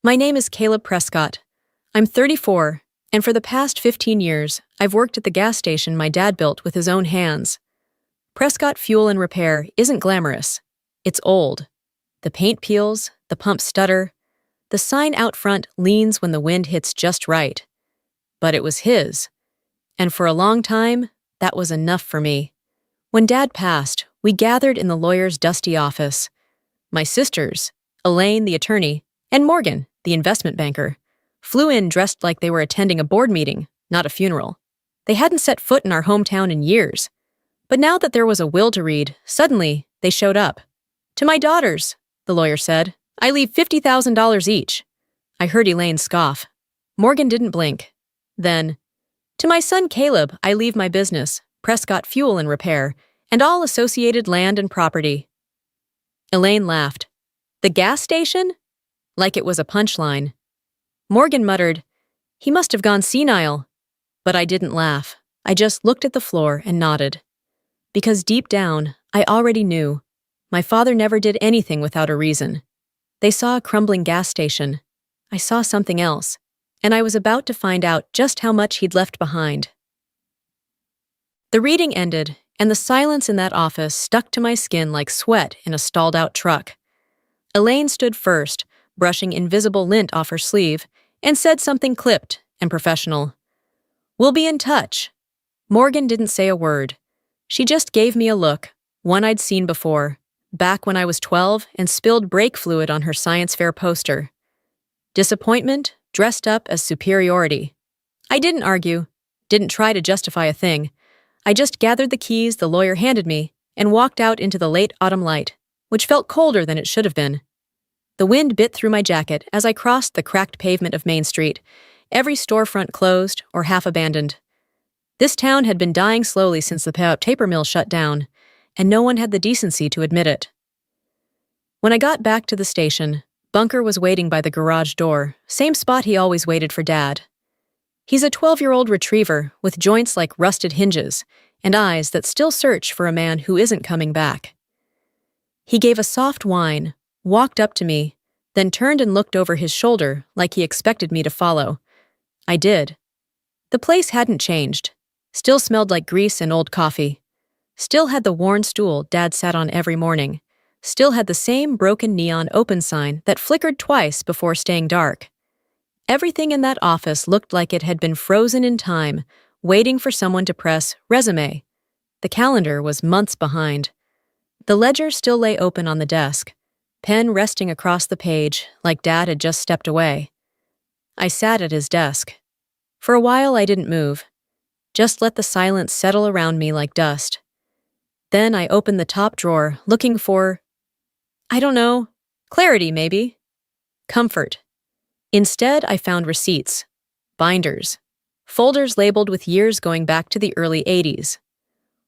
My name is Caleb Prescott. I'm 34, and for the past 15 years, I've worked at the gas station my dad built with his own hands. Prescott Fuel and Repair isn't glamorous. It's old. The paint peels, the pumps stutter, the sign out front leans when the wind hits just right. But it was his. And for a long time, that was enough for me. When Dad passed, we gathered in the lawyer's dusty office. My sisters, Elaine, the attorney, and Morgan, the investment banker, flew in dressed like they were attending a board meeting, not a funeral. They hadn't set foot in our hometown in years. But now that there was a will to read, suddenly they showed up. "To my daughters," the lawyer said, "I leave $50,000 each." I heard Elaine scoff. Morgan didn't blink. Then, "To my son Caleb, I leave my business, Prescott Fuel and Repair, and all associated land and property." Elaine laughed. "The gas station?" Like it was a punchline. Morgan muttered, "He must have gone senile." But I didn't laugh. I just looked at the floor and nodded. Because deep down, I already knew. My father never did anything without a reason. They saw a crumbling gas station. I saw something else, and I was about to find out just how much he'd left behind. The reading ended, and the silence in that office stuck to my skin like sweat in a stalled-out truck. Elaine stood first, brushing invisible lint off her sleeve, and said something clipped and professional. "We'll be in touch." Morgan didn't say a word. She just gave me a look, one I'd seen before, back when I was 12 and spilled brake fluid on her science fair poster. Disappointment dressed up as superiority. I didn't argue, didn't try to justify a thing. I just gathered the keys the lawyer handed me and walked out into the late autumn light, which felt colder than it should have been. The wind bit through my jacket as I crossed the cracked pavement of Main Street, every storefront closed or half abandoned. This town had been dying slowly since the paper mill shut down, and no one had the decency to admit it. When I got back to the station, Bunker was waiting by the garage door, same spot he always waited for Dad. He's a 12-year-old retriever with joints like rusted hinges and eyes that still search for a man who isn't coming back. He gave a soft whine, walked up to me, then turned and looked over his shoulder like he expected me to follow. I did. The place hadn't changed. Still smelled like grease and old coffee. Still had the worn stool Dad sat on every morning. Still had the same broken neon open sign that flickered twice before staying dark. Everything in that office looked like it had been frozen in time, waiting for someone to press resume. The calendar was months behind. The ledger still lay open on the desk, pen resting across the page like Dad had just stepped away. I sat at his desk. For a while I didn't move. Just let the silence settle around me like dust. Then I opened the top drawer, looking for, I don't know, clarity maybe, comfort. Instead, I found receipts, binders, folders labeled with years going back to the early 80s.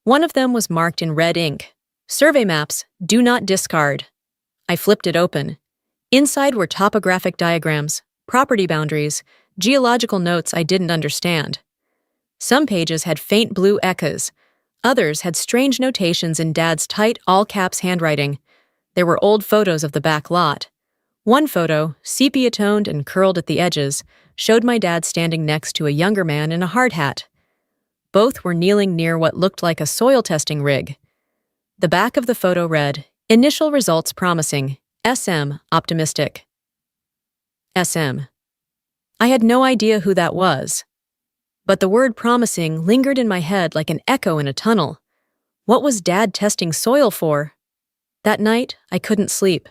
One of them was marked in red ink, "Survey maps, do not discard." I flipped it open. Inside were topographic diagrams, property boundaries, geological notes I didn't understand. Some pages had faint blue echos. Others had strange notations in Dad's tight, all-caps handwriting. There were old photos of the back lot. One photo, sepia-toned and curled at the edges, showed my dad standing next to a younger man in a hard hat. Both were kneeling near what looked like a soil testing rig. The back of the photo read, "Initial results promising. SM, optimistic." SM. I had no idea who that was. But the word promising lingered in my head like an echo in a tunnel. What was Dad testing soil for? That night, I couldn't sleep.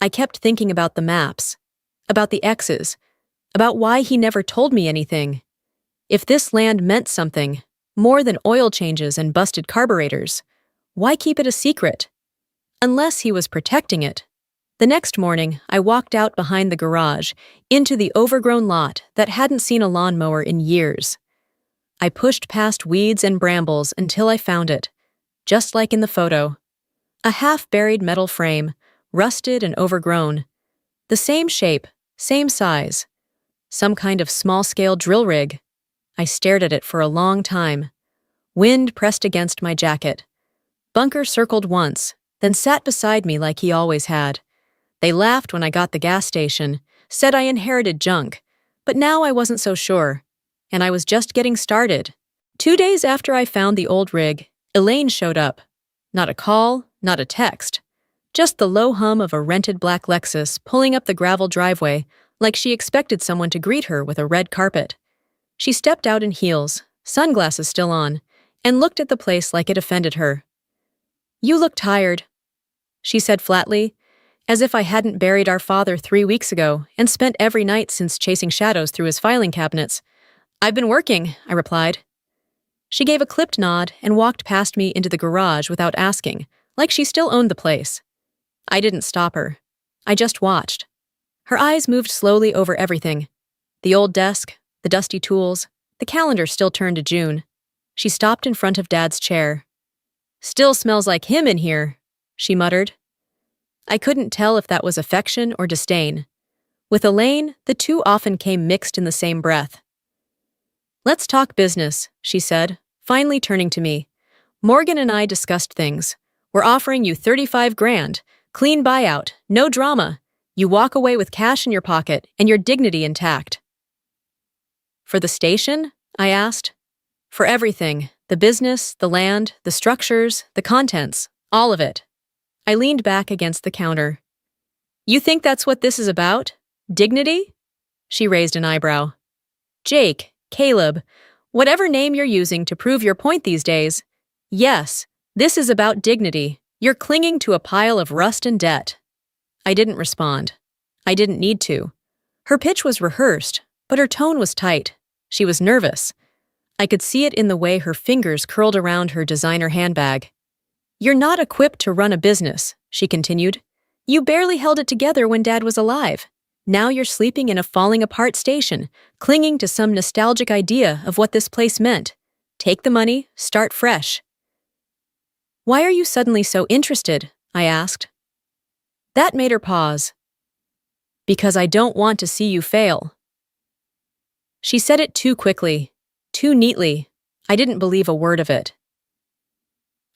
I kept thinking about the maps, about the X's, about why he never told me anything. If this land meant something, more than oil changes and busted carburetors, why keep it a secret? Unless he was protecting it. The next morning, I walked out behind the garage, into the overgrown lot that hadn't seen a lawnmower in years. I pushed past weeds and brambles until I found it, just like in the photo. A half-buried metal frame, rusted and overgrown. The same shape, same size. Some kind of small-scale drill rig. I stared at it for a long time. Wind pressed against my jacket. Bunker circled once, then sat beside me like he always had. They laughed when I got the gas station, said I inherited junk, but now I wasn't so sure. And I was just getting started. 2 days after I found the old rig, Elaine showed up. Not a call, not a text. Just the low hum of a rented black Lexus pulling up the gravel driveway like she expected someone to greet her with a red carpet. She stepped out in heels, sunglasses still on, and looked at the place like it offended her. "You look tired," she said flatly, as if I hadn't buried our father 3 weeks ago and spent every night since chasing shadows through his filing cabinets. "I've been working," I replied. She gave a clipped nod and walked past me into the garage without asking, like she still owned the place. I didn't stop her. I just watched. Her eyes moved slowly over everything. The old desk, the dusty tools, the calendar still turned to June. She stopped in front of Dad's chair. "Still smells like him in here," she muttered. I couldn't tell if that was affection or disdain. With Elaine, the two often came mixed in the same breath. "Let's talk business," she said, finally turning to me. "Morgan and I discussed things. We're offering you 35 grand, clean buyout, no drama. You walk away with cash in your pocket and your dignity intact." "For the station?" I asked. "For everything, the business, the land, the structures, the contents, all of it." I leaned back against the counter. "You think that's what this is about? Dignity?" She raised an eyebrow. "Jake, Caleb, whatever name you're using to prove your point these days, yes, this is about dignity. You're clinging to a pile of rust and debt." I didn't respond. I didn't need to. Her pitch was rehearsed, but her tone was tight. She was nervous. I could see it in the way her fingers curled around her designer handbag. "You're not equipped to run a business," she continued. "You barely held it together when Dad was alive. Now you're sleeping in a falling-apart station, clinging to some nostalgic idea of what this place meant. Take the money, start fresh." "Why are you suddenly so interested?" I asked. That made her pause. "Because I don't want to see you fail." She said it too quickly, too neatly. I didn't believe a word of it.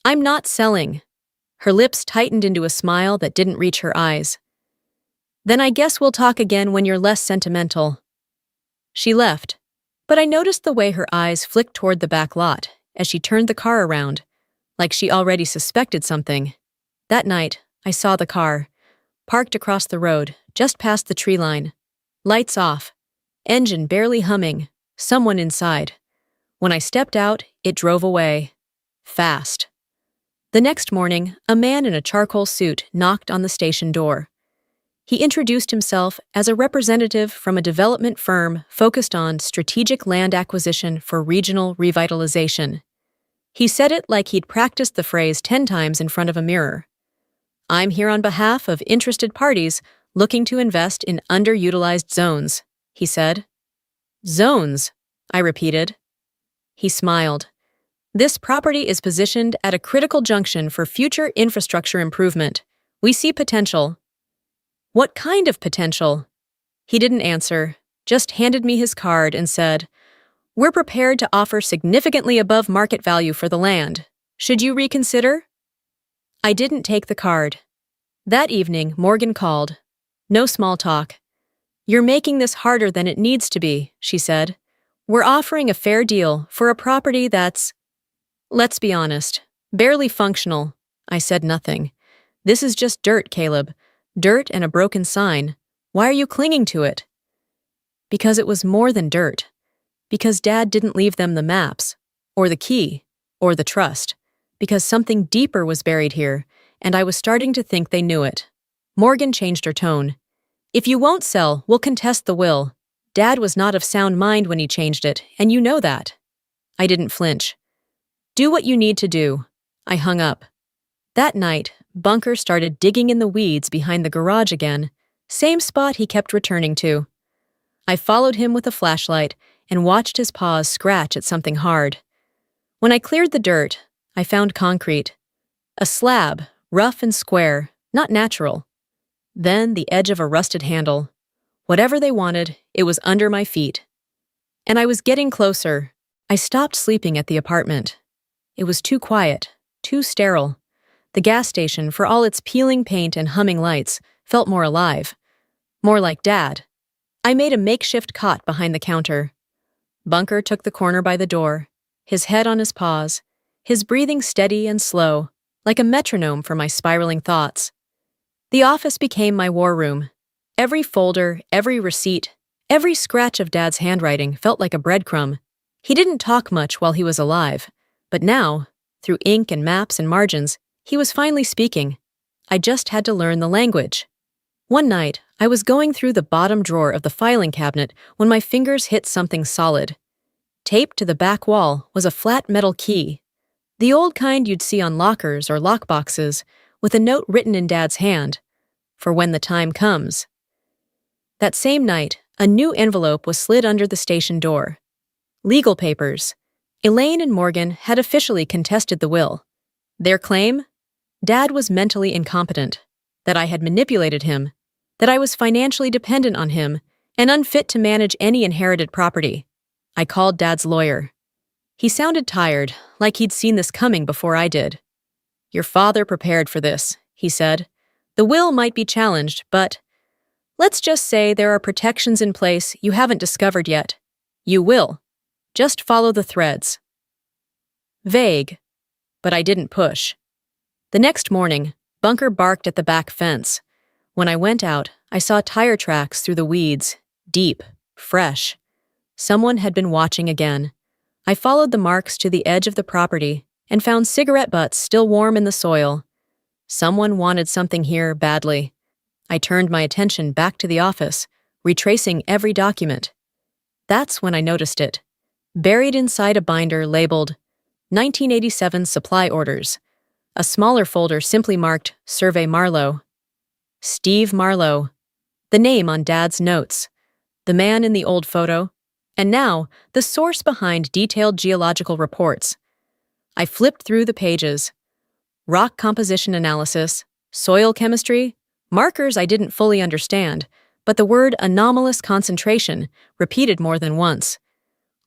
"I'm not selling." Her lips tightened into a smile that didn't reach her eyes. "Then I guess we'll talk again when you're less sentimental." She left, but I noticed the way her eyes flicked toward the back lot as she turned the car around, like she already suspected something. That night, I saw the car, parked across the road, just past the tree line. Lights off, engine barely humming, someone inside. When I stepped out, it drove away. Fast. The next morning, a man in a charcoal suit knocked on the station door. He introduced himself as a representative from a development firm focused on strategic land acquisition for regional revitalization. He said it like he'd practiced the phrase 10 times in front of a mirror. "I'm here on behalf of interested parties looking to invest in underutilized zones," he said. "Zones," I repeated. He smiled. "This property is positioned at a critical junction for future infrastructure improvement. We see potential." "What kind of potential?" He didn't answer, just handed me his card and said, "We're prepared to offer significantly above market value for the land. Should you reconsider?" I didn't take the card. That evening, Morgan called. No small talk. "You're making this harder than it needs to be," she said. "We're offering a fair deal for a property that's, let's be honest, barely functional." I said nothing. "This is just dirt, Caleb. Dirt and a broken sign. Why are you clinging to it?" Because it was more than dirt. Because Dad didn't leave them the maps, or the key, or the trust. Because something deeper was buried here, and I was starting to think they knew it. Morgan changed her tone. "If you won't sell, we'll contest the will. Dad was not of sound mind when he changed it, and you know that." I didn't flinch. "Do what you need to do." I hung up. That night, Bunker started digging in the weeds behind the garage again, same spot he kept returning to. I followed him with a flashlight and watched his paws scratch at something hard. When I cleared the dirt, I found concrete. A slab, rough and square, not natural. Then the edge of a rusted handle. Whatever they wanted, it was under my feet. And I was getting closer. I stopped sleeping at the apartment. It was too quiet, too sterile. The gas station, for all its peeling paint and humming lights, felt more alive. More like Dad. I made a makeshift cot behind the counter. Bunker took the corner by the door, his head on his paws, his breathing steady and slow, like a metronome for my spiraling thoughts. The office became my war room. Every folder, every receipt, every scratch of Dad's handwriting felt like a breadcrumb. He didn't talk much while he was alive, but now, through ink and maps and margins, he was finally speaking. I just had to learn the language. One night, I was going through the bottom drawer of the filing cabinet when my fingers hit something solid. Taped to the back wall was a flat metal key, the old kind you'd see on lockers or lockboxes, with a note written in Dad's hand, for when the time comes. That same night, a new envelope was slid under the station door. Legal papers. Elaine and Morgan had officially contested the will. Their claim? Dad was mentally incompetent, that I had manipulated him, that I was financially dependent on him, and unfit to manage any inherited property. I called Dad's lawyer. He sounded tired, like he'd seen this coming before I did. "Your father prepared for this," he said. "The will might be challenged, but let's just say there are protections in place you haven't discovered yet. You will. Just follow the threads." Vague, but I didn't push. The next morning, Bunker barked at the back fence. When I went out, I saw tire tracks through the weeds, deep, fresh. Someone had been watching again. I followed the marks to the edge of the property and found cigarette butts still warm in the soil. Someone wanted something here badly. I turned my attention back to the office, retracing every document. That's when I noticed it, buried inside a binder labeled 1987 Supply Orders. A smaller folder simply marked Survey Marlowe. Steve Marlowe, the name on Dad's notes, the man in the old photo, and now the source behind detailed geological reports. I flipped through the pages. Rock composition analysis, soil chemistry, markers I didn't fully understand, but the word anomalous concentration repeated more than once.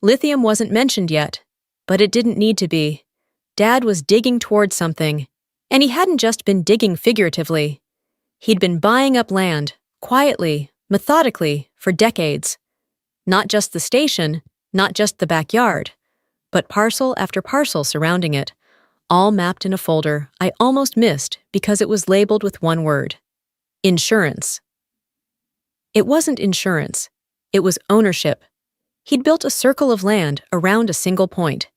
Lithium wasn't mentioned yet, but it didn't need to be. Dad was digging toward something, and he hadn't just been digging figuratively. He'd been buying up land, quietly, methodically, for decades. Not just the station, not just the backyard, but parcel after parcel surrounding it, all mapped in a folder I almost missed because it was labeled with one word: insurance. It wasn't insurance. It was ownership. He'd built a circle of land around a single point,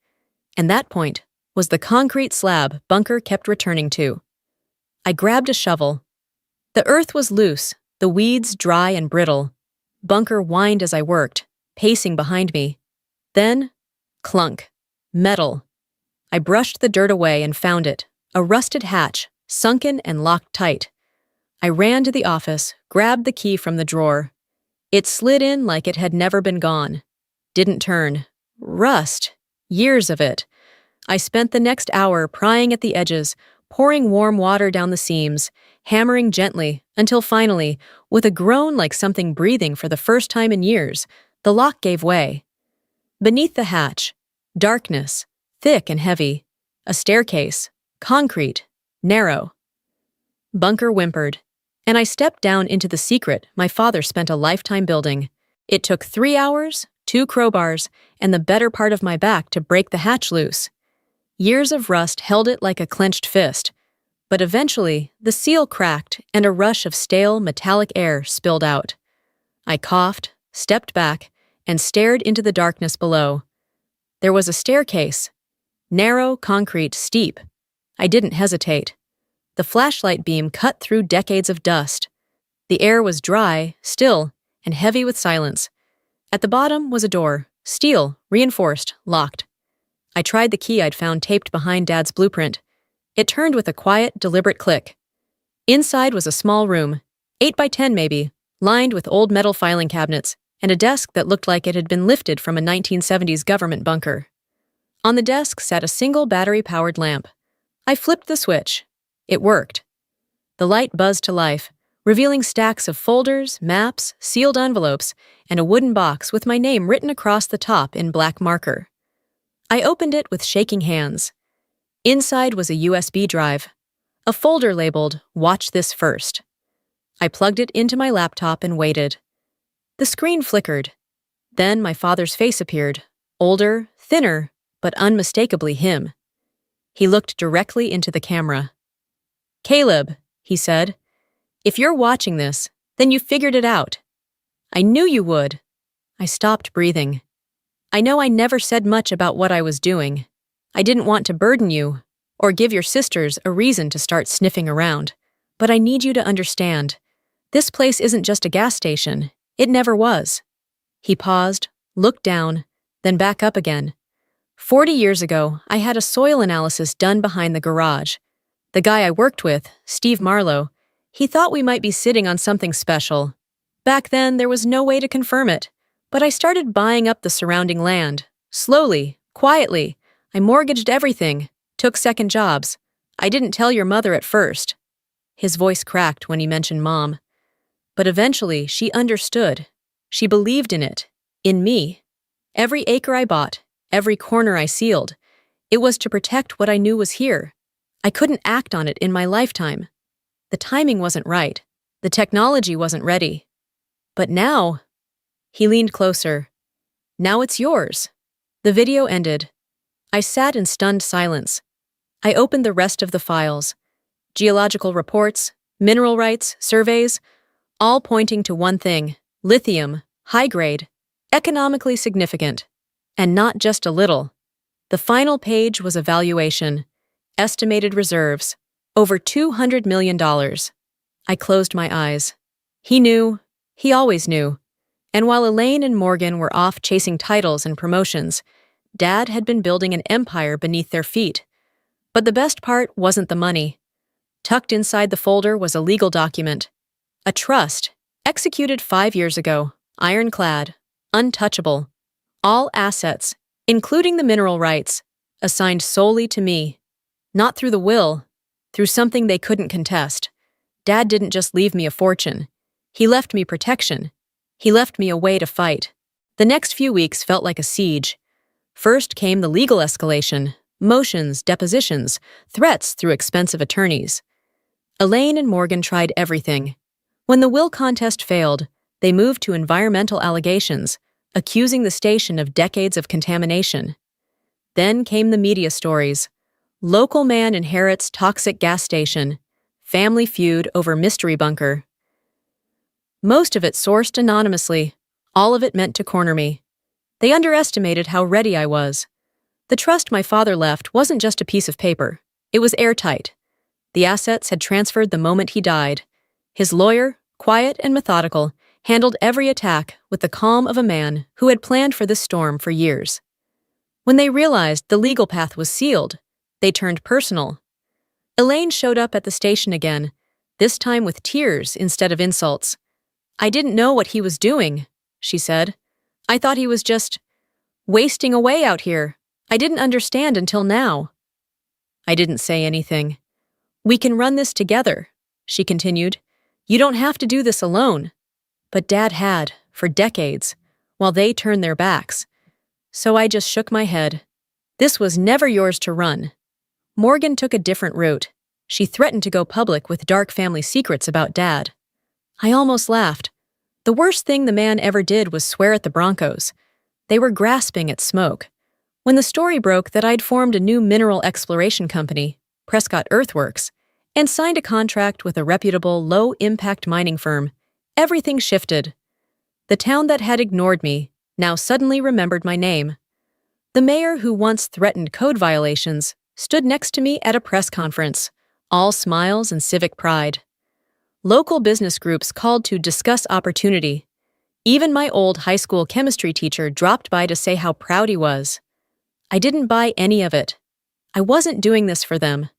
and that point was the concrete slab Bunker kept returning to. I grabbed a shovel. The earth was loose, the weeds dry and brittle. Bunker whined as I worked, pacing behind me. Then, clunk, metal. I brushed the dirt away and found it, a rusted hatch, sunken and locked tight. I ran to the office, grabbed the key from the drawer. It slid in like it had never been gone. Didn't turn. Rust. Years of it. I spent the next hour prying at the edges, pouring warm water down the seams, hammering gently, until finally, with a groan like something breathing for the first time in years, the lock gave way. Beneath the hatch, darkness, thick and heavy, a staircase, concrete, narrow. Bunker whimpered, and I stepped down into the secret my father spent a lifetime building. It took 3 hours, 2 crowbars, and the better part of my back to break the hatch loose. Years of rust held it like a clenched fist, but eventually the seal cracked and a rush of stale, metallic air spilled out. I coughed, stepped back, and stared into the darkness below. There was a staircase. Narrow, concrete, steep. I didn't hesitate. The flashlight beam cut through decades of dust. The air was dry, still, and heavy with silence. At the bottom was a door, steel, reinforced, locked. I tried the key I'd found taped behind Dad's blueprint. It turned with a quiet, deliberate click. Inside was a small room, 8 by 10 maybe, lined with old metal filing cabinets, and a desk that looked like it had been lifted from a 1970s government bunker. On the desk sat a single battery-powered lamp. I flipped the switch. It worked. The light buzzed to life, revealing stacks of folders, maps, sealed envelopes, and a wooden box with my name written across the top in black marker. I opened it with shaking hands. Inside was a USB drive, a folder labeled, "Watch this first." I plugged it into my laptop and waited. The screen flickered. Then my father's face appeared, older, thinner, but unmistakably him. He looked directly into the camera. "Caleb," he said, "if you're watching this, then you figured it out. I knew you would." I stopped breathing. "I know I never said much about what I was doing. I didn't want to burden you, or give your sisters a reason to start sniffing around. But I need you to understand. This place isn't just a gas station. It never was." He paused, looked down, then back up again. 40 years ago, I had a soil analysis done behind the garage. The guy I worked with, Steve Marlowe, he thought we might be sitting on something special. Back then, there was no way to confirm it, but I started buying up the surrounding land. Slowly, quietly. I mortgaged everything, took second jobs. I didn't tell your mother at first. His voice cracked when he mentioned Mom. But eventually, she understood. She believed in it. In me. Every acre I bought, every corner I sealed. It was to protect what I knew was here. I couldn't act on it in my lifetime. The timing wasn't right. The technology wasn't ready. But now, he leaned closer. Now it's yours. The video ended. I sat in stunned silence. I opened the rest of the files. Geological reports, mineral rights, surveys, all pointing to one thing: lithium, high grade, economically significant. And not just a little. The final page was a valuation. Estimated reserves. Over $200 million. I closed my eyes. He knew. He always knew. And while Elaine and Morgan were off chasing titles and promotions, Dad had been building an empire beneath their feet. But the best part wasn't the money. Tucked inside the folder was a legal document. A trust, executed 5 years ago, ironclad, untouchable. All assets, including the mineral rights, assigned solely to me. Not through the will, through something they couldn't contest. Dad didn't just leave me a fortune. He left me protection. He left me a way to fight. The next few weeks felt like a siege. First came the legal escalation, motions, depositions, threats through expensive attorneys. Elaine and Morgan tried everything. When the will contest failed, they moved to environmental allegations, accusing the station of decades of contamination. Then came the media stories. Local man inherits toxic gas station. Family feud over mystery bunker. Most of it sourced anonymously. All of it meant to corner me. They underestimated how ready I was. The trust my father left wasn't just a piece of paper. It was airtight. The assets had transferred the moment he died. His lawyer, quiet and methodical, handled every attack with the calm of a man who had planned for this storm for years. When they realized the legal path was sealed, they turned personal. Elaine showed up at the station again, this time with tears instead of insults. "I didn't know what he was doing," she said. "I thought he was just wasting away out here. I didn't understand until now." I didn't say anything. "We can run this together," she continued. "You don't have to do this alone." But Dad had, for decades, while they turned their backs. So I just shook my head. This was never yours to run. Morgan took a different route. She threatened to go public with dark family secrets about Dad. I almost laughed. The worst thing the man ever did was swear at the Broncos. They were grasping at smoke. When the story broke that I'd formed a new mineral exploration company, Prescott Earthworks, and signed a contract with a reputable, low-impact mining firm, everything shifted. The town that had ignored me now suddenly remembered my name. The mayor who once threatened code violations stood next to me at a press conference, all smiles and civic pride. Local business groups called to discuss opportunity. Even my old high school chemistry teacher dropped by to say how proud he was. I didn't buy any of it. I wasn't doing this for them.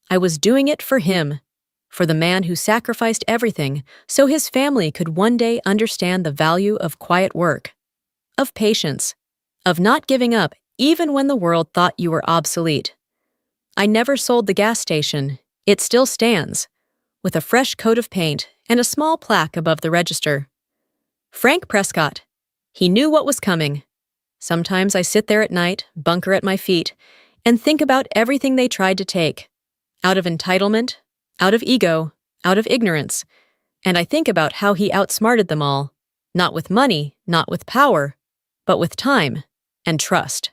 I was doing it for him, for the man who sacrificed everything so his family could one day understand the value of quiet work, of patience, of not giving up even when the world thought you were obsolete. I never sold the gas station. It still stands, with a fresh coat of paint and a small plaque above the register. Frank Prescott. He knew what was coming. Sometimes I sit there at night, bunker at my feet, and think about everything they tried to take. Out of entitlement, out of ego, out of ignorance. And I think about how he outsmarted them all. Not with money, not with power, but with time and trust.